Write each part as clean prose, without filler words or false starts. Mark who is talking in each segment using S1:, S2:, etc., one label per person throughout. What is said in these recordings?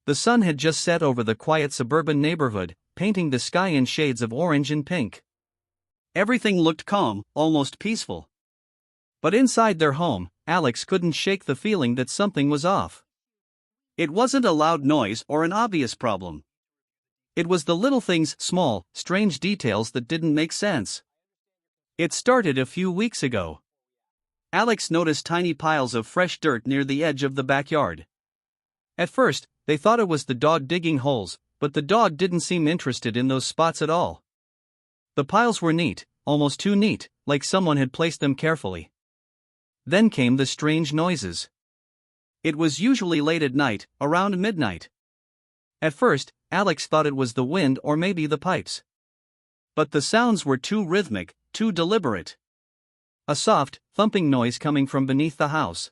S1: The sun had just set over the quiet suburban neighborhood, painting the sky in shades of orange and pink. Everything looked calm, almost peaceful. But inside their home, Alex couldn't shake the feeling that something was off. It wasn't a loud noise or an obvious problem. It was the little things, small, strange details that didn't make sense. It started a few weeks ago. Alex noticed tiny piles of fresh dirt near the edge of the backyard. At first, they thought it was the dog digging holes, but the dog didn't seem interested in those spots at all. The piles were neat, almost too neat, like someone had placed them carefully. Then came the strange noises. It was usually late at night, around midnight. At first, Alex thought it was the wind or maybe the pipes. But the sounds were too rhythmic, too deliberate. A soft, thumping noise coming from beneath the house.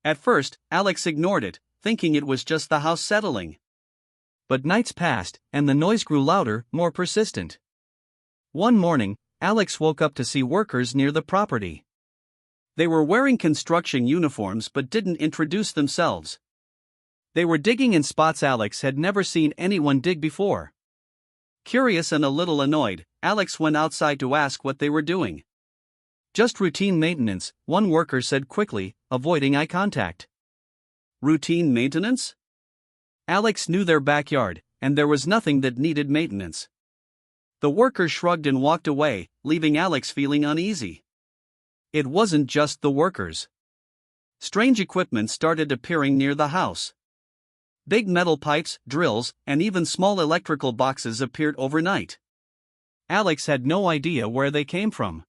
S1: At first, Alex ignored it, thinking it was just the house settling. But nights passed, and the noise grew louder, more persistent. One morning, Alex woke up to see workers near the property. They were wearing construction uniforms but didn't introduce themselves. They were digging in spots Alex had never seen anyone dig before. Curious and a little annoyed, Alex went outside to ask what they were doing. Just routine maintenance, one worker said quickly, avoiding eye contact. Routine maintenance? Alex knew their backyard, and there was nothing that needed maintenance. The worker shrugged and walked away, leaving Alex feeling uneasy. It wasn't just the workers. Strange equipment started appearing near the house. Big metal pipes, drills, and even small electrical boxes appeared overnight. Alex had no idea where they came from.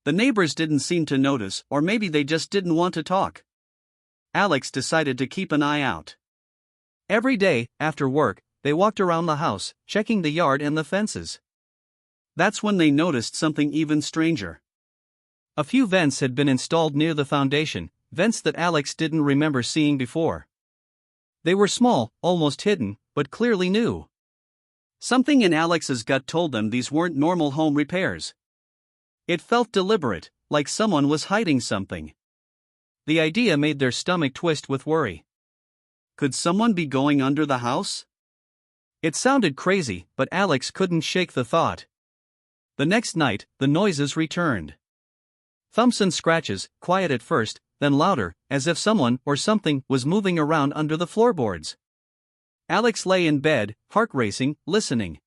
S1: The neighbors didn't seem to notice, or maybe they just didn't want to talk. Alex decided to keep an eye out. Every day, after work, they walked around the house, checking the yard and the fences. That's when they noticed something even stranger. A few vents had been installed near the foundation, vents that Alex didn't remember seeing before. They were small, almost hidden, but clearly new. Something in Alex's gut told them these weren't normal home repairs. It felt deliberate, like someone was hiding something. The idea made their stomach twist with worry. Could someone be going under the house? It sounded crazy, but Alex couldn't shake the thought. The next night, the noises returned. Thumps and scratches, quiet at first, then louder, as if someone or something was moving around under the floorboards. Alex lay in bed, heart racing, listening.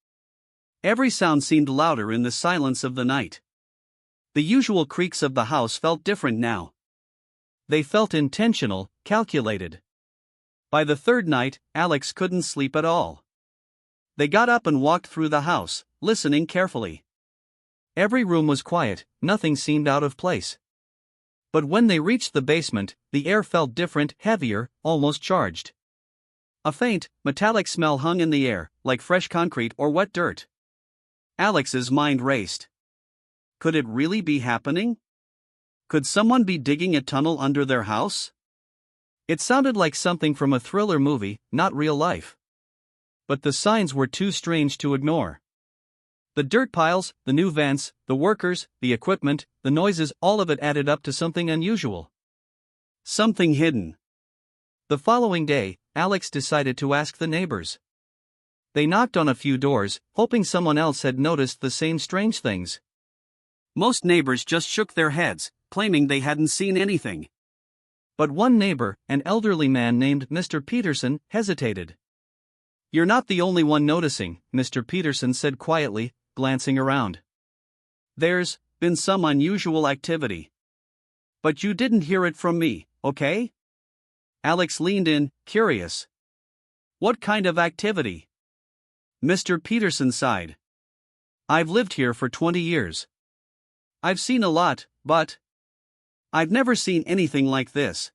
S1: Every sound seemed louder in the silence of the night. The usual creaks of the house felt different now. They felt intentional, calculated. By the third night, Alex couldn't sleep at all. They got up and walked through the house, listening carefully. Every room was quiet, nothing seemed out of place. But when they reached the basement, the air felt different, heavier, almost charged. A faint, metallic smell hung in the air, like fresh concrete or wet dirt. Alex's mind raced. Could it really be happening? Could someone be digging a tunnel under their house? It sounded like something from a thriller movie, not real life. But the signs were too strange to ignore. The dirt piles, the new vents, the workers, the equipment, the noises, all of it added up to something unusual. Something hidden. The following day, Alex decided to ask the neighbors. They knocked on a few doors, hoping someone else had noticed the same strange things. Most neighbors just shook their heads, claiming they hadn't seen anything. But one neighbor, an elderly man named Mr. Peterson, hesitated. "You're not the only one noticing," Mr. Peterson said quietly, glancing around. "There's been some unusual activity. But you didn't hear it from me, okay?" Alex leaned in, curious. "What kind of activity?" Mr. Peterson sighed. "I've lived here for 20 years. I've seen a lot, but I've never seen anything like this.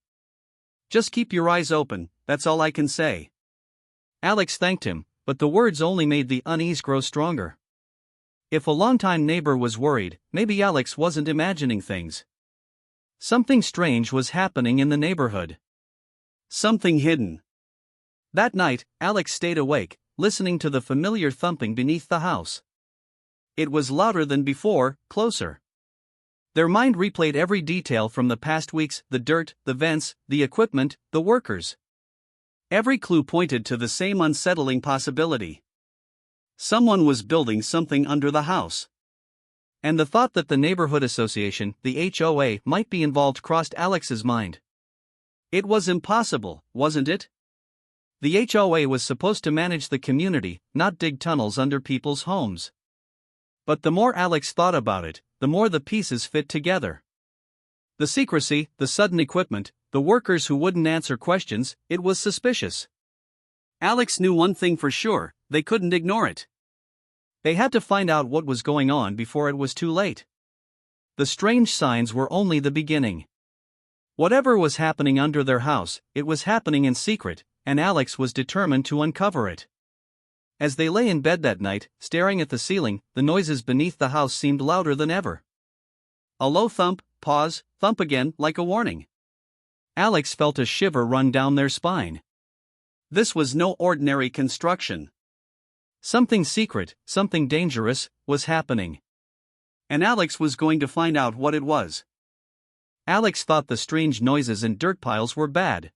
S1: Just keep your eyes open, that's all I can say." Alex thanked him, but the words only made the unease grow stronger. If a longtime neighbor was worried, maybe Alex wasn't imagining things. Something strange was happening in the neighborhood. Something hidden. That night, Alex stayed awake, listening to the familiar thumping beneath the house. It was louder than before, closer. Their mind replayed every detail from the past weeks, the dirt, the vents, the equipment, the workers. Every clue pointed to the same unsettling possibility. Someone was building something under the house. And the thought that the neighborhood association, the HOA, might be involved crossed Alex's mind. It was impossible, wasn't it? The HOA was supposed to manage the community, not dig tunnels under people's homes. But the more Alex thought about it, the more the pieces fit together. The secrecy, the sudden equipment, the workers who wouldn't answer questions, it was suspicious. Alex knew one thing for sure: they couldn't ignore it. They had to find out what was going on before it was too late. The strange signs were only the beginning. Whatever was happening under their house, it was happening in secret, and Alex was determined to uncover it. As they lay in bed that night, staring at the ceiling, the noises beneath the house seemed louder than ever. A low thump, pause, thump again, like a warning. Alex felt a shiver run down their spine. This was no ordinary construction. Something secret, something dangerous, was happening. And Alex was going to find out what it was. Alex thought the strange noises and dirt piles were bad.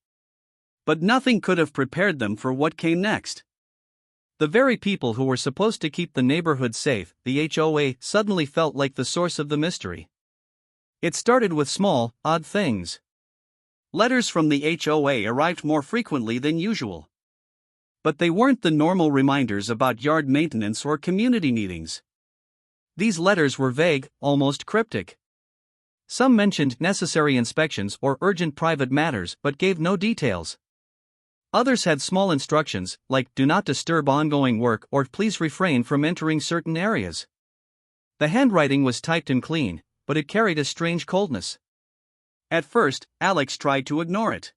S1: But nothing could have prepared them for what came next. The very people who were supposed to keep the neighborhood safe, the HOA, suddenly felt like the source of the mystery. It started with small, odd things. Letters from the HOA arrived more frequently than usual. But they weren't the normal reminders about yard maintenance or community meetings. These letters were vague, almost cryptic. Some mentioned necessary inspections or urgent private matters but gave no details. Others had small instructions, like "do not disturb ongoing work" or "please refrain from entering certain areas." The handwriting was typed and clean, but it carried a strange coldness. At first, Alex tried to ignore it.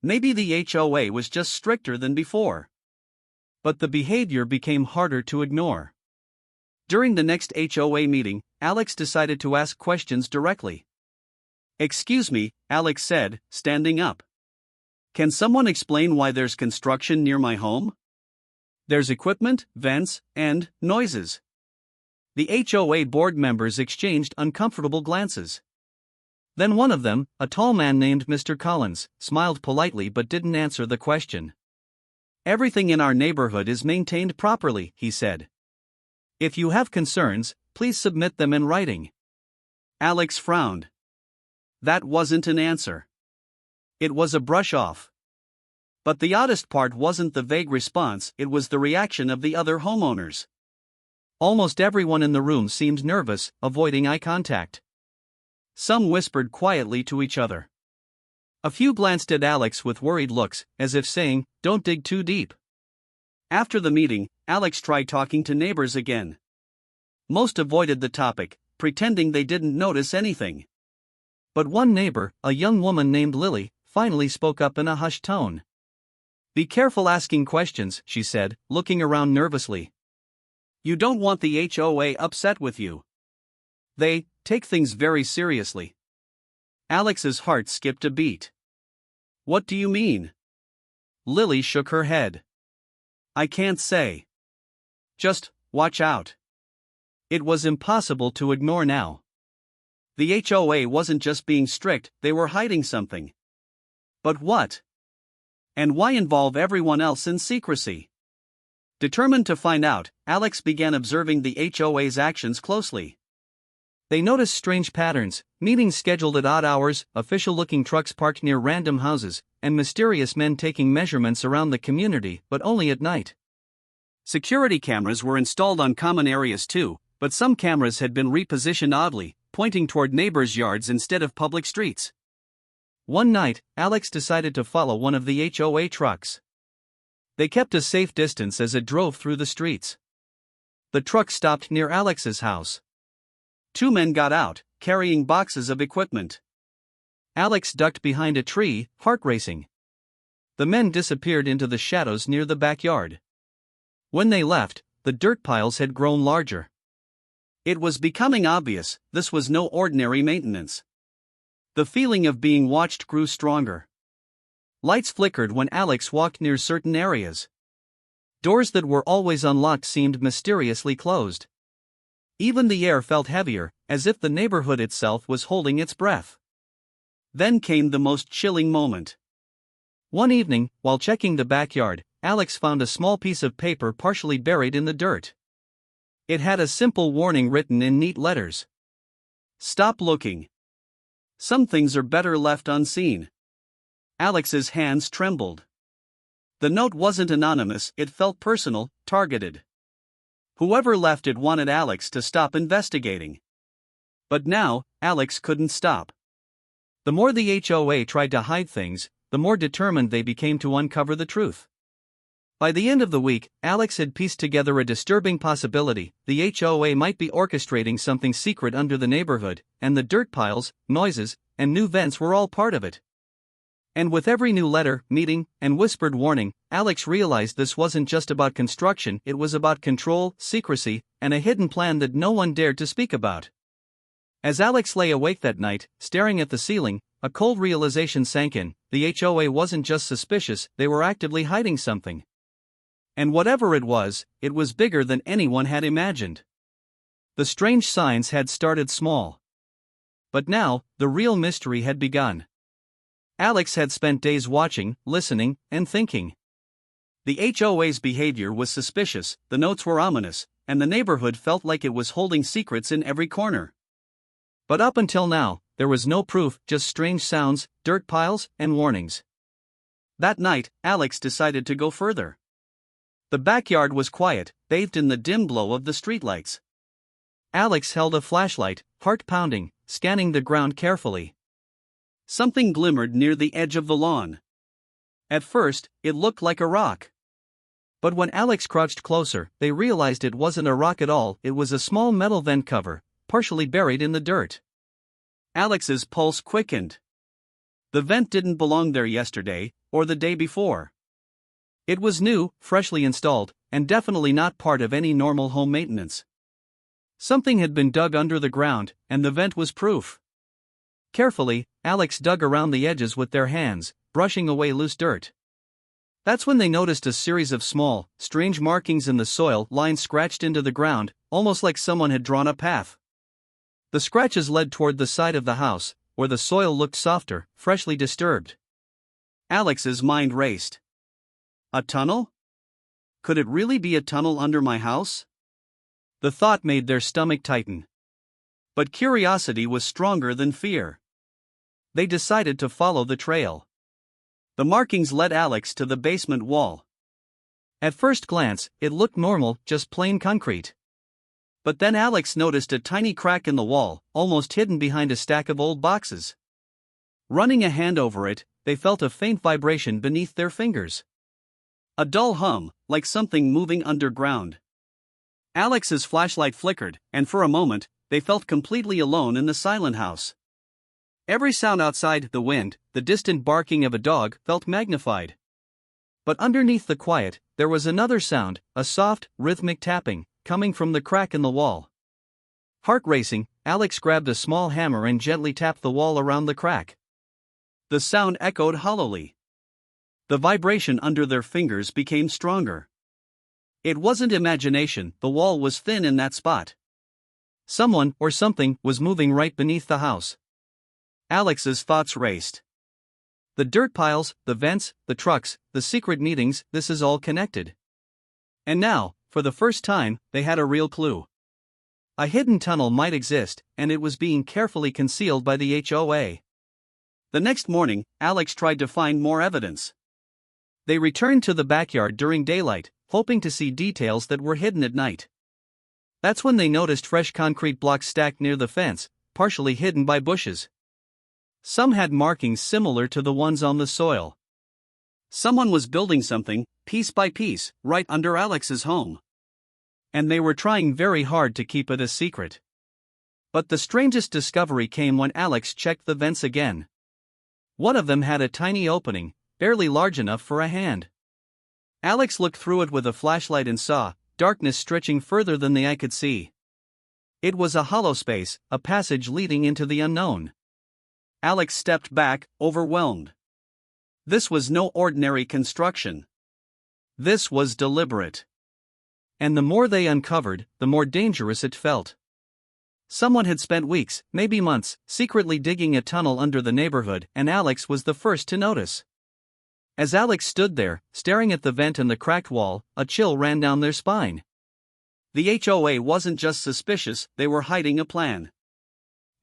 S1: Maybe the HOA was just stricter than before. But the behavior became harder to ignore. During the next HOA meeting, Alex decided to ask questions directly. "Excuse me," Alex said, standing up. "Can someone explain why there's construction near my home? There's equipment, vents, and noises." The HOA board members exchanged uncomfortable glances. Then one of them, a tall man named Mr. Collins, smiled politely but didn't answer the question. "Everything in our neighborhood is maintained properly," he said. "If you have concerns, please submit them in writing." Alex frowned. That wasn't an answer. It was a brush off. But the oddest part wasn't the vague response, it was the reaction of the other homeowners. Almost everyone in the room seemed nervous, avoiding eye contact. Some whispered quietly to each other. A few glanced at Alex with worried looks, as if saying, "Don't dig too deep." After the meeting, Alex tried talking to neighbors again. Most avoided the topic, pretending they didn't notice anything. But one neighbor, a young woman named Lily, finally spoke up in a hushed tone. "Be careful asking questions," she said, looking around nervously. "You don't want the HOA upset with you. They take things very seriously." Alex's heart skipped a beat. "What do you mean?" Lily shook her head. "I can't say. Just watch out." It was impossible to ignore now. The HOA wasn't just being strict, they were hiding something. But what? And why involve everyone else in secrecy? Determined to find out, Alex began observing the HOA's actions closely. They noticed strange patterns: meetings scheduled at odd hours, official-looking trucks parked near random houses, and mysterious men taking measurements around the community, but only at night. Security cameras were installed on common areas too, but some cameras had been repositioned oddly, pointing toward neighbors' yards instead of public streets. One night, Alex decided to follow one of the HOA trucks. They kept a safe distance as it drove through the streets. The truck stopped near Alex's house. Two men got out, carrying boxes of equipment. Alex ducked behind a tree, heart racing. The men disappeared into the shadows near the backyard. When they left, the dirt piles had grown larger. It was becoming obvious, this was no ordinary maintenance. The feeling of being watched grew stronger. Lights flickered when Alex walked near certain areas. Doors that were always unlocked seemed mysteriously closed. Even the air felt heavier, as if the neighborhood itself was holding its breath. Then came the most chilling moment. One evening, while checking the backyard, Alex found a small piece of paper partially buried in the dirt. It had a simple warning written in neat letters. "Stop looking. Some things are better left unseen." Alex's hands trembled. The note wasn't anonymous, it felt personal, targeted. Whoever left it wanted Alex to stop investigating. But now, Alex couldn't stop. The more the HOA tried to hide things, the more determined they became to uncover the truth. By the end of the week, Alex had pieced together a disturbing possibility: the HOA might be orchestrating something secret under the neighborhood, and the dirt piles, noises, and new vents were all part of it. And with every new letter, meeting, and whispered warning, Alex realized this wasn't just about construction, it was about control, secrecy, and a hidden plan that no one dared to speak about. As Alex lay awake that night, staring at the ceiling, a cold realization sank in: the HOA wasn't just suspicious, they were actively hiding something. And whatever it was bigger than anyone had imagined. The strange signs had started small. But now, the real mystery had begun. Alex had spent days watching, listening, and thinking. The HOA's behavior was suspicious, the notes were ominous, and the neighborhood felt like it was holding secrets in every corner. But up until now, there was no proof, just strange sounds, dirt piles, and warnings. That night, Alex decided to go further. The backyard was quiet, bathed in the dim glow of the streetlights. Alex held a flashlight, heart pounding, scanning the ground carefully. Something glimmered near the edge of the lawn. At first, it looked like a rock. But when Alex crouched closer, they realized it wasn't a rock at all, it was a small metal vent cover, partially buried in the dirt. Alex's pulse quickened. The vent didn't belong there yesterday, or the day before. It was new, freshly installed, and definitely not part of any normal home maintenance. Something had been dug under the ground, and the vent was proof. Carefully, Alex dug around the edges with their hands, brushing away loose dirt. That's when they noticed a series of small, strange markings in the soil, lines scratched into the ground, almost like someone had drawn a path. The scratches led toward the side of the house, where the soil looked softer, freshly disturbed. Alex's mind raced. A tunnel? Could it really be a tunnel under my house? The thought made their stomach tighten. But curiosity was stronger than fear. They decided to follow the trail. The markings led Alex to the basement wall. At first glance, it looked normal, just plain concrete. But then Alex noticed a tiny crack in the wall, almost hidden behind a stack of old boxes. Running a hand over it, they felt a faint vibration beneath their fingers. A dull hum, like something moving underground. Alex's flashlight flickered, and for a moment, they felt completely alone in the silent house. Every sound outside, the wind, the distant barking of a dog, felt magnified. But underneath the quiet, there was another sound, a soft, rhythmic tapping, coming from the crack in the wall. Heart racing, Alex grabbed a small hammer and gently tapped the wall around the crack. The sound echoed hollowly. The vibration under their fingers became stronger. It wasn't imagination, the wall was thin in that spot. Someone, or something, was moving right beneath the house. Alex's thoughts raced. The dirt piles, the vents, the trucks, the secret meetings, this is all connected. And now, for the first time, they had a real clue. A hidden tunnel might exist, and it was being carefully concealed by the HOA. The next morning, Alex tried to find more evidence. They returned to the backyard during daylight, hoping to see details that were hidden at night. That's when they noticed fresh concrete blocks stacked near the fence, partially hidden by bushes. Some had markings similar to the ones on the soil. Someone was building something, piece by piece, right under Alex's home. And they were trying very hard to keep it a secret. But the strangest discovery came when Alex checked the vents again. One of them had a tiny opening, barely large enough for a hand. Alex looked through it with a flashlight and saw darkness stretching further than the eye could see. It was a hollow space, a passage leading into the unknown. Alex stepped back, overwhelmed. This was no ordinary construction. This was deliberate. And the more they uncovered, the more dangerous it felt. Someone had spent weeks, maybe months, secretly digging a tunnel under the neighborhood, and Alex was the first to notice. As Alex stood there, staring at the vent in the cracked wall, a chill ran down their spine. The HOA wasn't just suspicious, they were hiding a plan.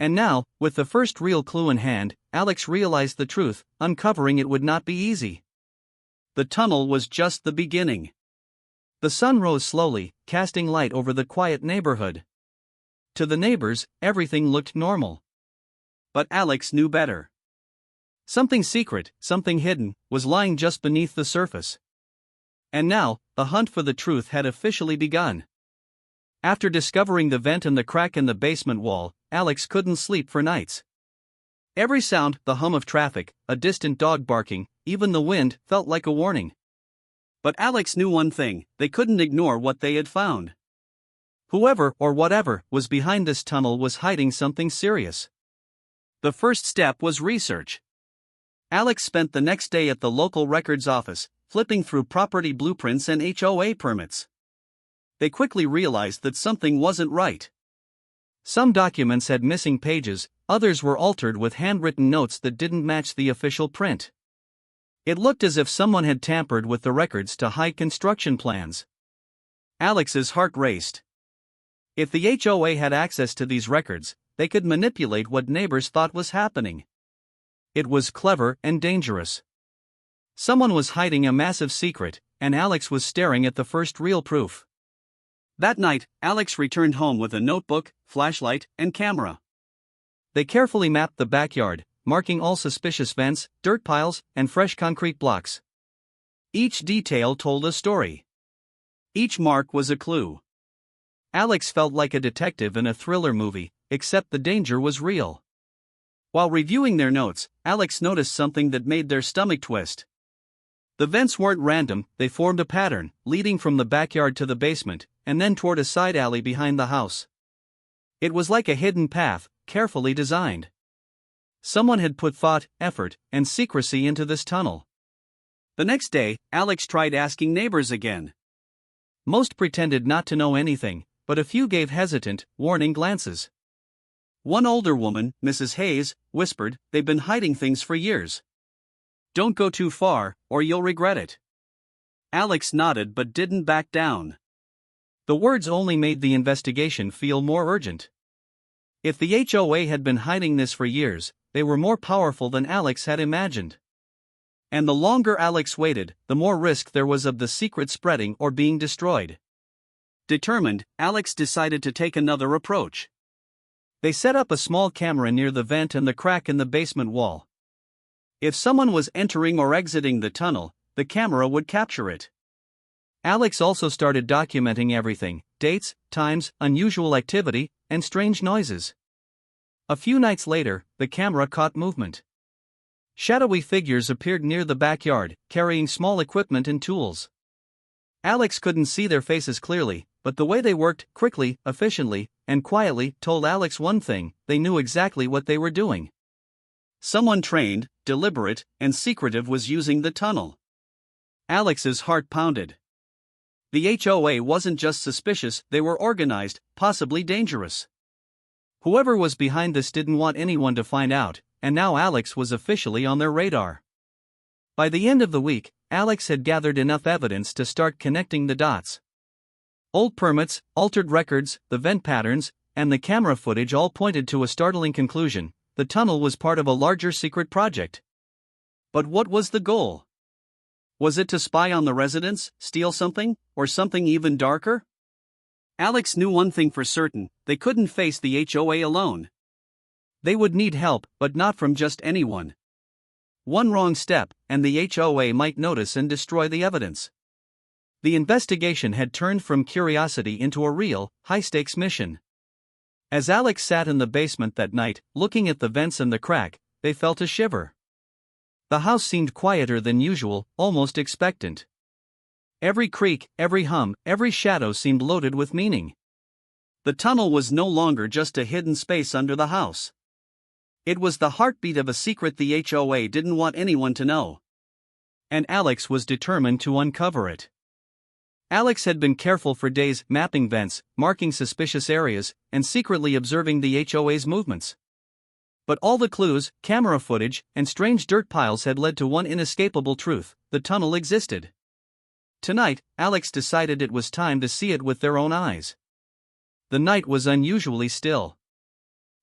S1: And now, with the first real clue in hand, Alex realized the truth. Uncovering it would not be easy. The tunnel was just the beginning. The sun rose slowly, casting light over the quiet neighborhood. To the neighbors, everything looked normal. But Alex knew better. Something secret, something hidden, was lying just beneath the surface. And now, the hunt for the truth had officially begun. After discovering the vent and the crack in the basement wall, Alex couldn't sleep for nights. Every sound, the hum of traffic, a distant dog barking, even the wind, felt like a warning. But Alex knew one thing: they couldn't ignore what they had found. Whoever, or whatever, was behind this tunnel was hiding something serious. The first step was research. Alex spent the next day at the local records office, flipping through property blueprints and HOA permits. They quickly realized that something wasn't right. Some documents had missing pages, others were altered with handwritten notes that didn't match the official print. It looked as if someone had tampered with the records to hide construction plans. Alex's heart raced. If the HOA had access to these records, they could manipulate what neighbors thought was happening. It was clever and dangerous. Someone was hiding a massive secret, and Alex was staring at the first real proof. That night, Alex returned home with a notebook, flashlight, and camera. They carefully mapped the backyard, marking all suspicious vents, dirt piles, and fresh concrete blocks. Each detail told a story. Each mark was a clue. Alex felt like a detective in a thriller movie, except the danger was real. While reviewing their notes, Alex noticed something that made their stomach twist. The vents weren't random, they formed a pattern, leading from the backyard to the basement, and then toward a side alley behind the house. It was like a hidden path, carefully designed. Someone had put thought, effort, and secrecy into this tunnel. The next day, Alex tried asking neighbors again. Most pretended not to know anything, but a few gave hesitant, warning glances. One older woman, Mrs. Hayes, whispered, "They've been hiding things for years. Don't go too far, or you'll regret it." Alex nodded but didn't back down. The words only made the investigation feel more urgent. If the HOA had been hiding this for years, they were more powerful than Alex had imagined. And the longer Alex waited, the more risk there was of the secret spreading or being destroyed. Determined, Alex decided to take another approach. They set up a small camera near the vent and the crack in the basement wall. If someone was entering or exiting the tunnel, the camera would capture it. Alex also started documenting everything: dates, times, unusual activity, and strange noises. A few nights later, the camera caught movement. Shadowy figures appeared near the backyard, carrying small equipment and tools. Alex couldn't see their faces clearly, but the way they worked, quickly, efficiently, and quietly, told Alex one thing: they knew exactly what they were doing. Someone trained, deliberate, and secretive was using the tunnel. Alex's heart pounded. The HOA wasn't just suspicious, they were organized, possibly dangerous. Whoever was behind this didn't want anyone to find out, and now Alex was officially on their radar. By the end of the week, Alex had gathered enough evidence to start connecting the dots. Old permits, altered records, the vent patterns, and the camera footage all pointed to a startling conclusion: the tunnel was part of a larger secret project. But what was the goal? Was it to spy on the residents, steal something, or something even darker? Alex knew one thing for certain: they couldn't face the HOA alone. They would need help, but not from just anyone. One wrong step, and the HOA might notice and destroy the evidence. The investigation had turned from curiosity into a real, high-stakes mission. As Alex sat in the basement that night, looking at the vents and the crack, they felt a shiver. The house seemed quieter than usual, almost expectant. Every creak, every hum, every shadow seemed loaded with meaning. The tunnel was no longer just a hidden space under the house. It was the heartbeat of a secret the HOA didn't want anyone to know. And Alex was determined to uncover it. Alex had been careful for days, mapping vents, marking suspicious areas, and secretly observing the HOA's movements. But all the clues, camera footage, and strange dirt piles had led to one inescapable truth: the tunnel existed. Tonight, Alex decided it was time to see it with their own eyes. The night was unusually still.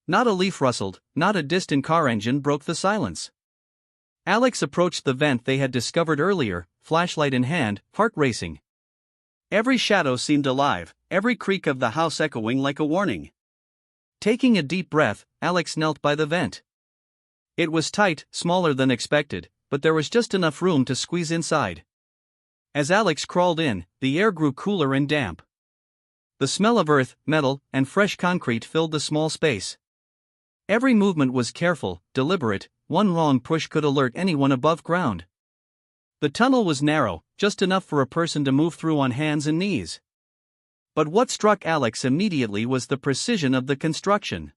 S1: Not a leaf rustled, not a distant car engine broke the silence. Alex approached the vent they had discovered earlier, flashlight in hand, heart racing. Every shadow seemed alive, every creak of the house echoing like a warning. Taking a deep breath, Alex knelt by the vent. It was tight, smaller than expected, but there was just enough room to squeeze inside. As Alex crawled in, the air grew cooler and damp. The smell of earth, metal, and fresh concrete filled the small space. Every movement was careful, deliberate. One wrong push could alert anyone above ground. The tunnel was narrow, just enough for a person to move through on hands and knees. But what struck Alex immediately was the precision of the construction.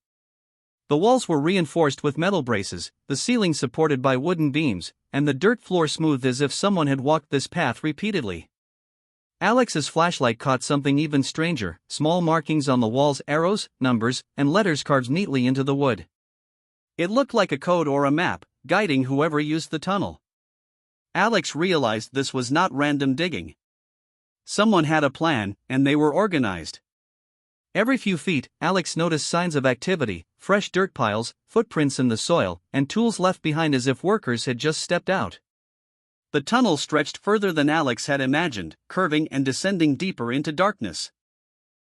S1: The walls were reinforced with metal braces, the ceiling supported by wooden beams, and the dirt floor smooth as if someone had walked this path repeatedly. Alex's flashlight caught something even stranger: small markings on the walls, arrows, numbers, and letters carved neatly into the wood. It looked like a code or a map, guiding whoever used the tunnel. Alex realized this was not random digging. Someone had a plan, and they were organized. Every few feet, Alex noticed signs of activity: fresh dirt piles, footprints in the soil, and tools left behind as if workers had just stepped out. The tunnel stretched further than Alex had imagined, curving and descending deeper into darkness.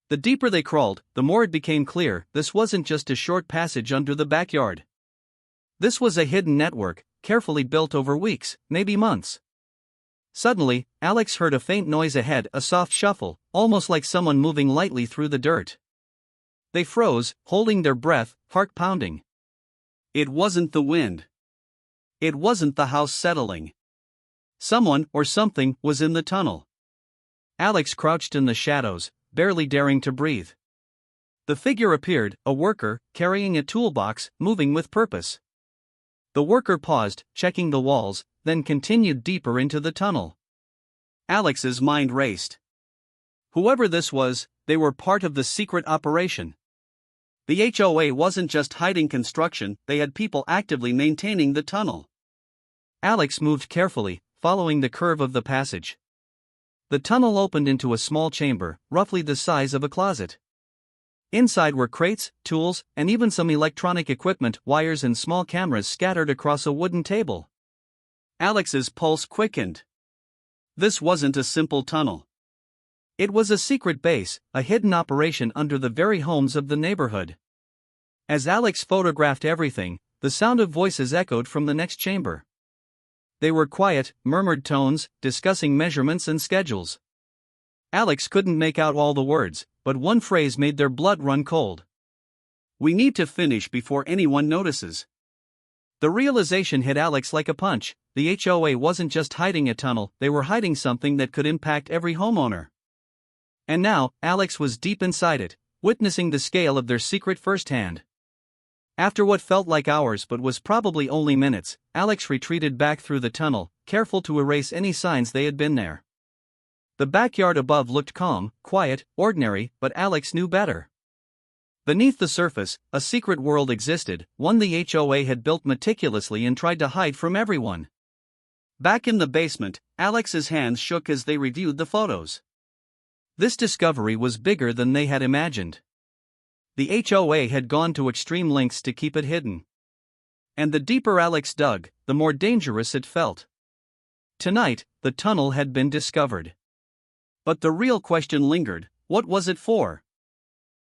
S1: The deeper they crawled, the more it became clear this wasn't just a short passage under the backyard. This was a hidden network, carefully built over weeks, maybe months. Suddenly, Alex heard a faint noise ahead, a soft shuffle, almost like someone moving lightly through the dirt. They froze, holding their breath, heart pounding. It wasn't the wind. It wasn't the house settling. Someone, or something, was in the tunnel. Alex crouched in the shadows, barely daring to breathe. The figure appeared, a worker, carrying a toolbox, moving with purpose. The worker paused, checking the walls, then continued deeper into the tunnel. Alex's mind raced. Whoever this was, they were part of the secret operation. The HOA wasn't just hiding construction, they had people actively maintaining the tunnel. Alex moved carefully, following the curve of the passage. The tunnel opened into a small chamber, roughly the size of a closet. Inside were crates, tools, and even some electronic equipment, wires and small cameras scattered across a wooden table. Alex's pulse quickened. This wasn't a simple tunnel. It was a secret base, a hidden operation under the very homes of the neighborhood. As Alex photographed everything, the sound of voices echoed from the next chamber. They were quiet, murmured tones, discussing measurements and schedules. Alex couldn't make out all the words, but one phrase made their blood run cold. "We need to finish before anyone notices." The realization hit Alex like a punch. The HOA wasn't just hiding a tunnel, they were hiding something that could impact every homeowner. And now, Alex was deep inside it, witnessing the scale of their secret firsthand. After what felt like hours but was probably only minutes, Alex retreated back through the tunnel, careful to erase any signs they had been there. The backyard above looked calm, quiet, ordinary, but Alex knew better. Beneath the surface, a secret world existed, one the HOA had built meticulously and tried to hide from everyone. Back in the basement, Alex's hands shook as they reviewed the photos. This discovery was bigger than they had imagined. The HOA had gone to extreme lengths to keep it hidden. And the deeper Alex dug, the more dangerous it felt. Tonight, the tunnel had been discovered. But the real question lingered: what was it for?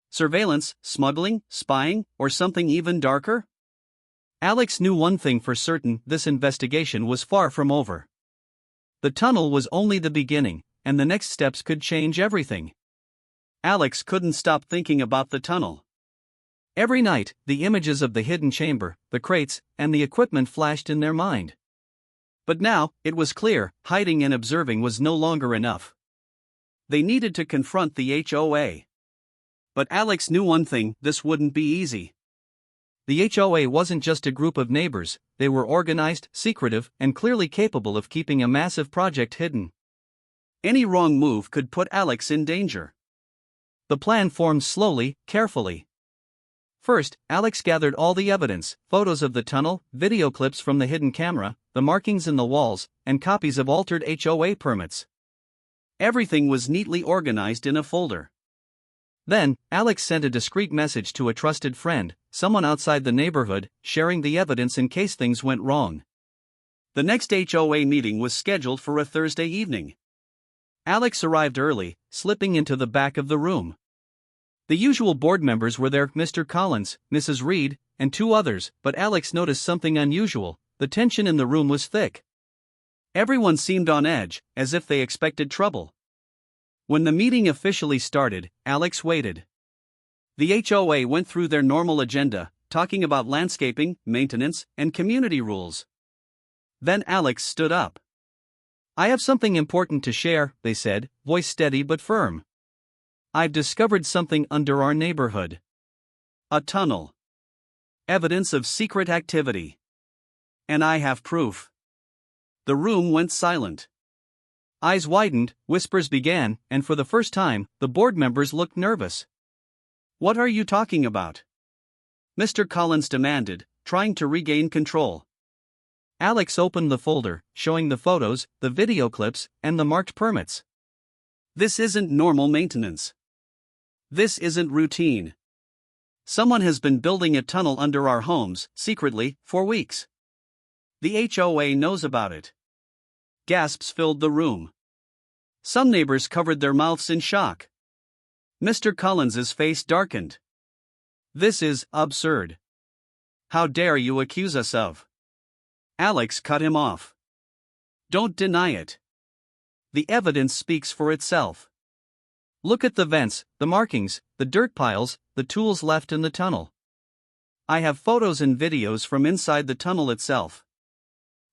S1: Surveillance, smuggling, spying, or something even darker? Alex knew one thing for certain: this investigation was far from over. The tunnel was only the beginning, and the next steps could change everything. Alex couldn't stop thinking about the tunnel. Every night, the images of the hidden chamber, the crates, and the equipment flashed in their mind. But now, it was clear, hiding and observing was no longer enough. They needed to confront the HOA. But Alex knew one thing: this wouldn't be easy. The HOA wasn't just a group of neighbors, they were organized, secretive, and clearly capable of keeping a massive project hidden. Any wrong move could put Alex in danger. The plan formed slowly, carefully. First, Alex gathered all the evidence: photos of the tunnel, video clips from the hidden camera, the markings in the walls, and copies of altered HOA permits. Everything was neatly organized in a folder. Then, Alex sent a discreet message to a trusted friend, someone outside the neighborhood, sharing the evidence in case things went wrong. The next HOA meeting was scheduled for a Thursday evening. Alex arrived early, slipping into the back of the room. The usual board members were there: Mr. Collins, Mrs. Reed, and two others, but Alex noticed something unusual. The tension in the room was thick. Everyone seemed on edge, as if they expected trouble. When the meeting officially started, Alex waited. The HOA went through their normal agenda, talking about landscaping, maintenance, and community rules. Then Alex stood up. "I have something important to share," they said, voice steady but firm. "I've discovered something under our neighborhood. A tunnel. Evidence of secret activity. And I have proof." The room went silent. Eyes widened, whispers began, and for the first time, the board members looked nervous. "What are you talking about?" Mr. Collins demanded, trying to regain control. Alex opened the folder, showing the photos, the video clips, and the marked permits. "This isn't normal maintenance. This isn't routine. Someone has been building a tunnel under our homes, secretly, for weeks. The HOA knows about it." Gasps filled the room. Some neighbors covered their mouths in shock. Mr. Collins's face darkened. "This is absurd. How dare you accuse us of?" Alex cut him off. "Don't deny it. The evidence speaks for itself. Look at the vents, the markings, the dirt piles, the tools left in the tunnel. I have photos and videos from inside the tunnel itself."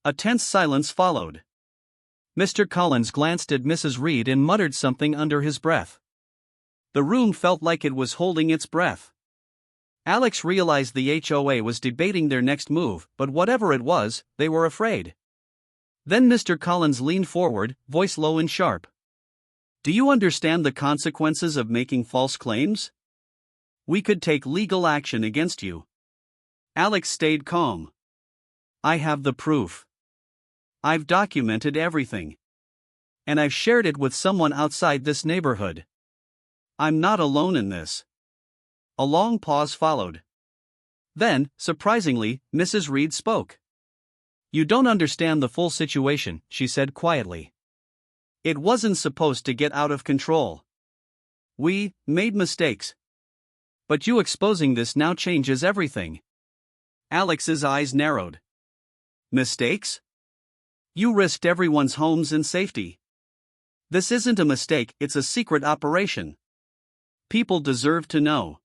S1: A tense silence followed. Mr. Collins glanced at Mrs. Reed and muttered something under his breath. The room felt like it was holding its breath. Alex realized the HOA was debating their next move, but whatever it was, they were afraid. Then Mr. Collins leaned forward, voice low and sharp. "Do you understand the consequences of making false claims? We could take legal action against you." Alex stayed calm. "I have the proof. I've documented everything. And I've shared it with someone outside this neighborhood. I'm not alone in this." A long pause followed. Then, surprisingly, Mrs. Reed spoke. "You don't understand the full situation," she said quietly. "It wasn't supposed to get out of control. We made mistakes. But you exposing this now changes everything." Alex's eyes narrowed. "Mistakes? You risked everyone's homes and safety. This isn't a mistake, it's a secret operation. People deserve to know."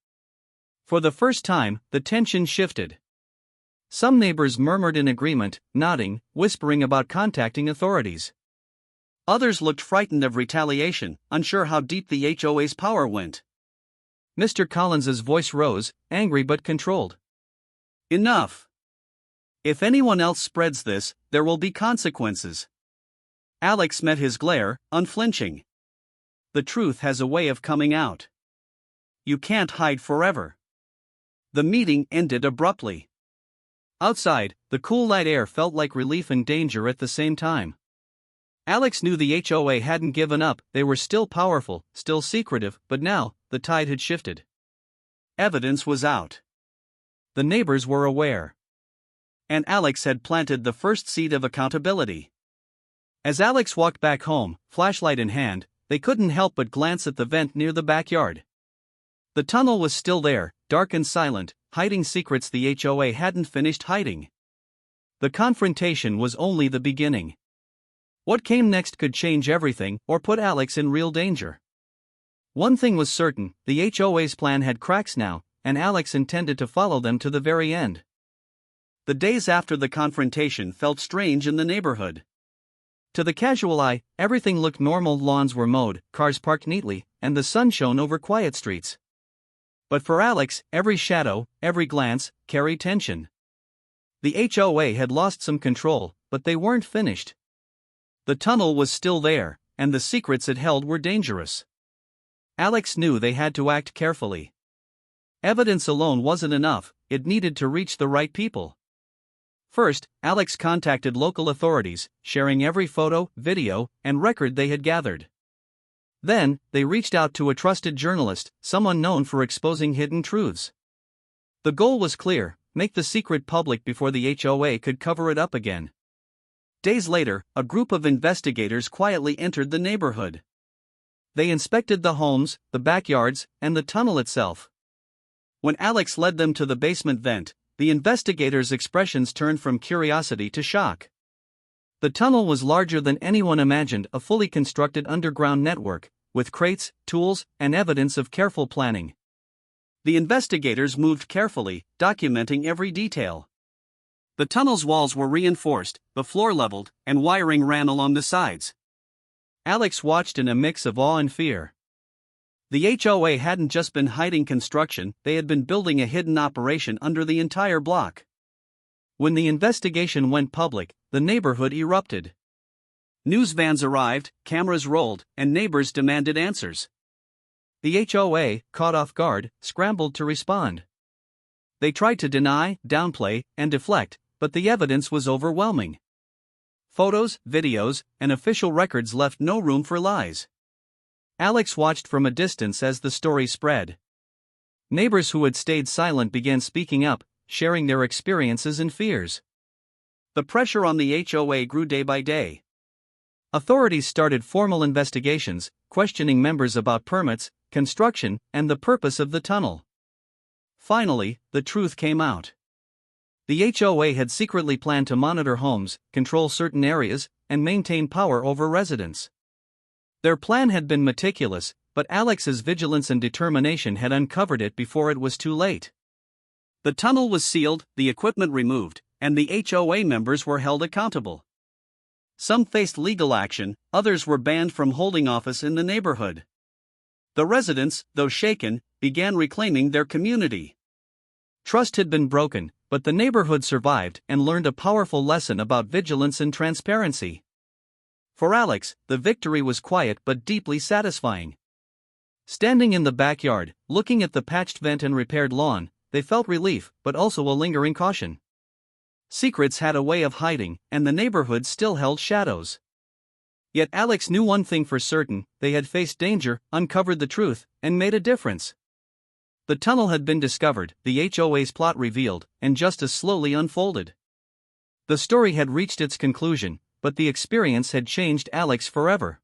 S1: For the first time, the tension shifted. Some neighbors murmured in agreement, nodding, whispering about contacting authorities. Others looked frightened of retaliation, unsure how deep the HOA's power went. Mr. Collins's voice rose, angry but controlled. "Enough. If anyone else spreads this, there will be consequences." Alex met his glare, unflinching. "The truth has a way of coming out. You can't hide forever." The meeting ended abruptly. Outside, the cool night air felt like relief and danger at the same time. Alex knew the HOA hadn't given up, they were still powerful, still secretive, but now, the tide had shifted. Evidence was out. The neighbors were aware. And Alex had planted the first seed of accountability. As Alex walked back home, flashlight in hand, they couldn't help but glance at the vent near the backyard. The tunnel was still there, dark and silent, hiding secrets the HOA hadn't finished hiding. The confrontation was only the beginning. What came next could change everything, or put Alex in real danger. One thing was certain, the HOA's plan had cracks now, and Alex intended to follow them to the very end. The days after the confrontation felt strange in the neighborhood. To the casual eye, everything looked normal: lawns were mowed, cars parked neatly, and the sun shone over quiet streets. But for Alex, every shadow, every glance, carried tension. The HOA had lost some control, but they weren't finished. The tunnel was still there, and the secrets it held were dangerous. Alex knew they had to act carefully. Evidence alone wasn't enough, it needed to reach the right people. First, Alex contacted local authorities, sharing every photo, video, and record they had gathered. Then, they reached out to a trusted journalist, someone known for exposing hidden truths. The goal was clear: make the secret public before the HOA could cover it up again. Days later, a group of investigators quietly entered the neighborhood. They inspected the homes, the backyards, and the tunnel itself. When Alex led them to the basement vent, the investigators' expressions turned from curiosity to shock. The tunnel was larger than anyone imagined, a fully constructed underground network, with crates, tools, and evidence of careful planning. The investigators moved carefully, documenting every detail. The tunnel's walls were reinforced, the floor leveled, and wiring ran along the sides. Alex watched in a mix of awe and fear. The HOA hadn't just been hiding construction, they had been building a hidden operation under the entire block. When the investigation went public, the neighborhood erupted. News vans arrived, cameras rolled, and neighbors demanded answers. The HOA, caught off guard, scrambled to respond. They tried to deny, downplay, and deflect, but the evidence was overwhelming. Photos, videos, and official records left no room for lies. Alex watched from a distance as the story spread. Neighbors who had stayed silent began speaking up, sharing their experiences and fears. The pressure on the HOA grew day by day. Authorities started formal investigations, questioning members about permits, construction, and the purpose of the tunnel. Finally, the truth came out. The HOA had secretly planned to monitor homes, control certain areas, and maintain power over residents. Their plan had been meticulous, but Alex's vigilance and determination had uncovered it before it was too late. The tunnel was sealed, the equipment removed, and the HOA members were held accountable. Some faced legal action, others were banned from holding office in the neighborhood. The residents, though shaken, began reclaiming their community. Trust had been broken, but the neighborhood survived and learned a powerful lesson about vigilance and transparency. For Alex, the victory was quiet but deeply satisfying. Standing in the backyard, looking at the patched vent and repaired lawn, they felt relief but also a lingering caution. Secrets had a way of hiding, and the neighborhood still held shadows. Yet Alex knew one thing for certain: they had faced danger, uncovered the truth, and made a difference. The tunnel had been discovered, the HOA's plot revealed, and justice slowly unfolded. The story had reached its conclusion, but the experience had changed Alex forever.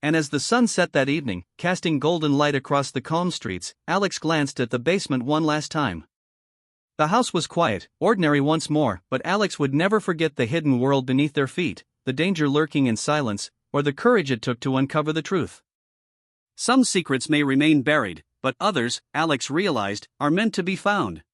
S1: And as the sun set that evening, casting golden light across the calm streets, Alex glanced at the basement one last time. The house was quiet, ordinary once more, but Alex would never forget the hidden world beneath their feet, the danger lurking in silence, or the courage it took to uncover the truth. Some secrets may remain buried, but others, Alex realized, are meant to be found.